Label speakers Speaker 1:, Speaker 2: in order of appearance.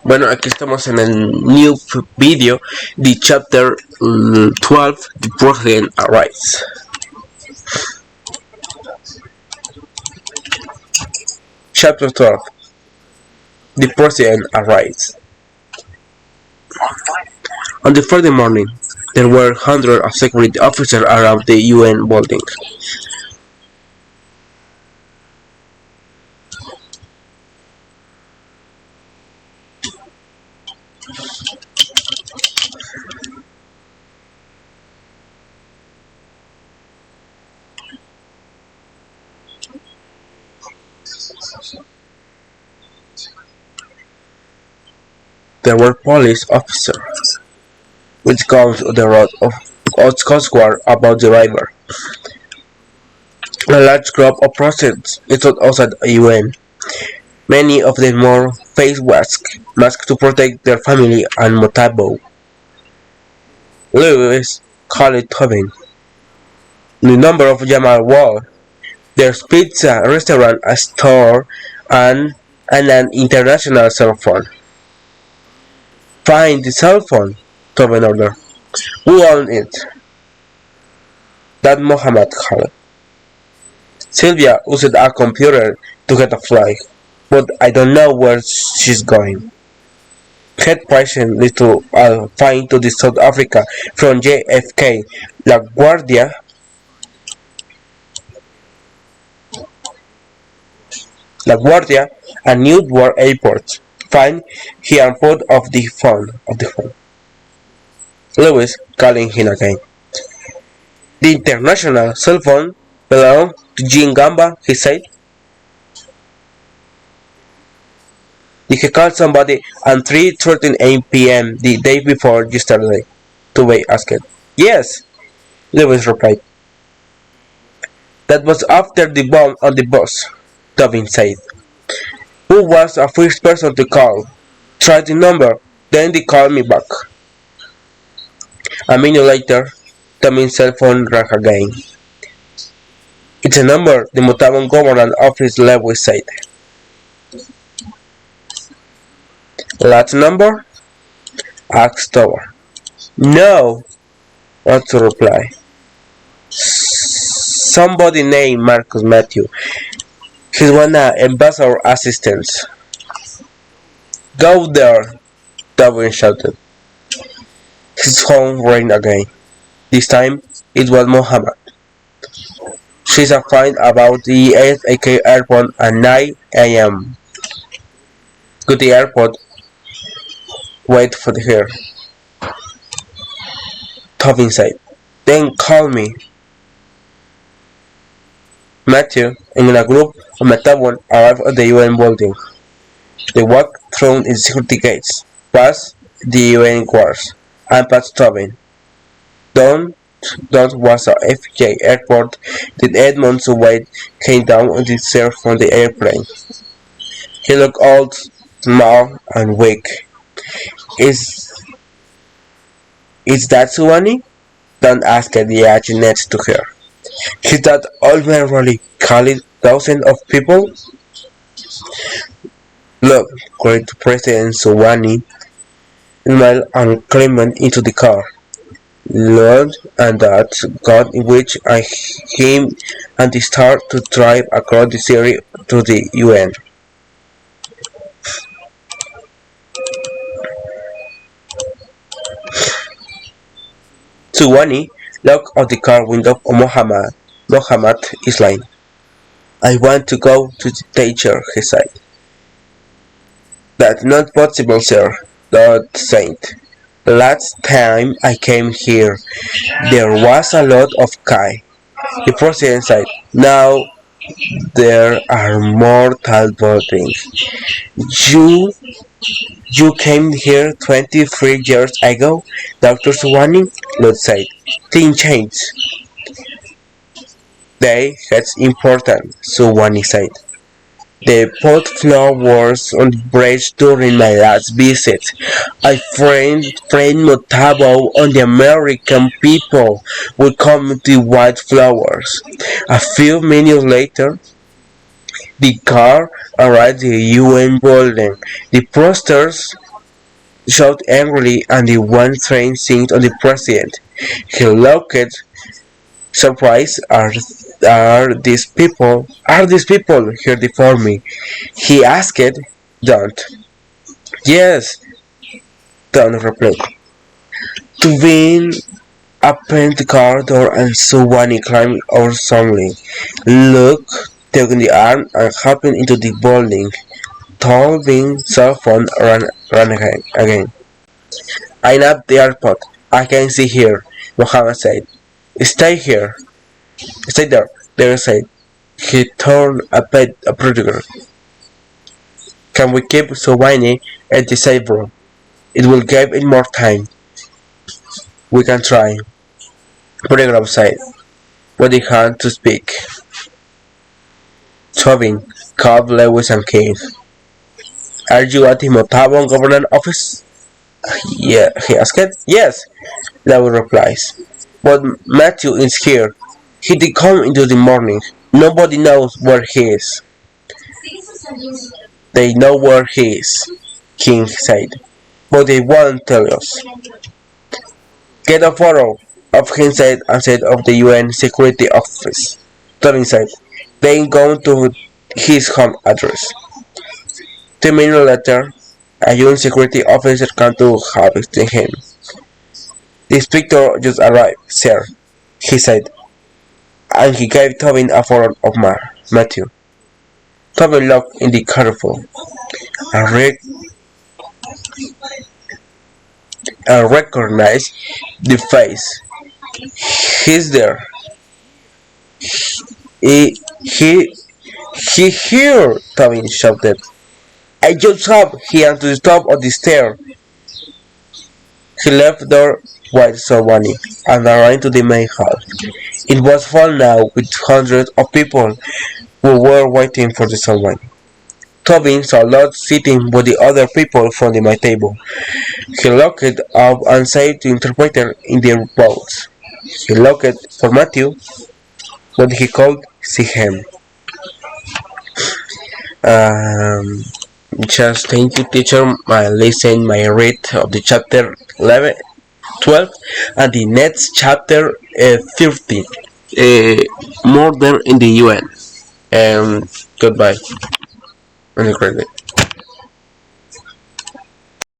Speaker 1: Bueno, aquí estamos en el new video, the chapter 12, the president arrives. Chapter 12, the president arrives. On the Friday morning, there were hundreds of security officers around the UN building. There were police officers with guns on the road of Coast Guard about the river. A large group of prostitutes stood outside the UN. Many of them wore face masks to protect their family and Motabo. Lewis called Tobin. The number of Jamal Wall. There's pizza, restaurant, a store, and an international cell phone. Find the cell phone, Tobin ordered. Who owns it? That Mohammed called. Sylvia used a computer to get a flight, but I don't know where she's going. Head patient little flying to the South Africa from JFK, LaGuardia, and Newark Airport. Fine, he unplugged of the phone. Lewis calling him again. The international cell phone belonged to Jean Gamba, he said. Did he call somebody at 3:13 p.m. the day before yesterday? Tubey asked. Yes, Lewis replied. That was after the bomb on the bus, Tobin said. Who was the first person to call? Try the number, then they called me back. A minute later, Tobin's cell phone rang again. It's a number the Motabo government office Lewis said. Last number? Asked Tower. No, was the reply. Somebody named Marcus Matthew. He's one of ambassador assistants. Go there, Tobin shouted. His phone rang again. This time it was Mohammed. She's a find about the SAK airport at 9 a.m. Go to the airport. Wait for her. Tobin said. Then call me. Matthew and a group of Metabon arrived at the UN building. They walked through the security gates, past the UN guards, and past Tobin. Don't was a FJ airport. Then Edmund White came down on the stairs from the airplane. He looked old, small, and weak. Is that Suwani? Don't ask the agent next to her. Is that old man really calling thousands of people? Look, cried President Suwani, smiled and climbed into the car. Lord, and that got in which I him and they start to drive across the city to the UN. Suwani looked out the car window of Mohammed Islam. I want to go to the teacher, he said. That's not possible, sir, Lord said. The last time I came here, there was a lot of Kai. The president said, now there are more tall buildings. You came here 23 years ago, Dr. Suwani? Lord said. Things changed. That's important, Suwani said. They put flowers on the bridge during my last visit. I framed Motabo on the American people would come to white flowers. A few minutes later, the car arrived at the UN building. The protesters shouted angrily and the one train signed on the president. He looked surprised. Are these people here before me? He asked. Don't. Yes, Don replied. Tuvin opened the car door and saw Wani climb out suddenly. Luke took the arm and hopped into the building. Tolvin's cell phone ran again. I'm at the airport. I can see here, Mohammed said. Stay here. Stay there, Derek said. He turned a projector. Can we keep Sowani at the safe room? It will give it more time. We can try. Projector said, with the hand to speak. Tobin, Cobb, Lewis, and Keith. Are you at the Motabon government office? Yeah, he asked. Yes, Lewis replies. But Matthew is here. He did come into the morning. Nobody knows where he is. They know where he is, King said, but they won't tell us. Get a photo of him outside of the UN security office. Tobin said, then go to his home address. 2 minutes later, a UN security officer came to harvest him. The inspector just arrived, sir, he said, and he gave Tobin a photo of Matthew. Tobin looked in the careful and recognized the face. He's there. He, he, he here, Tobin shouted. I jumped up here to the top of the stair. He left the door wide Sowani and ran to the main hall. It was full now with hundreds of people who were waiting for the Sowani. Tobin saw Lot sitting with the other people from the my table. He looked up and said to the interpreter in their boats. He looked for Matthew, but he could see him. Um, just thank you, teacher. I listen my read of the chapter 11, 12, and the next chapter 13. Murder in the UN. And goodbye. And a great day.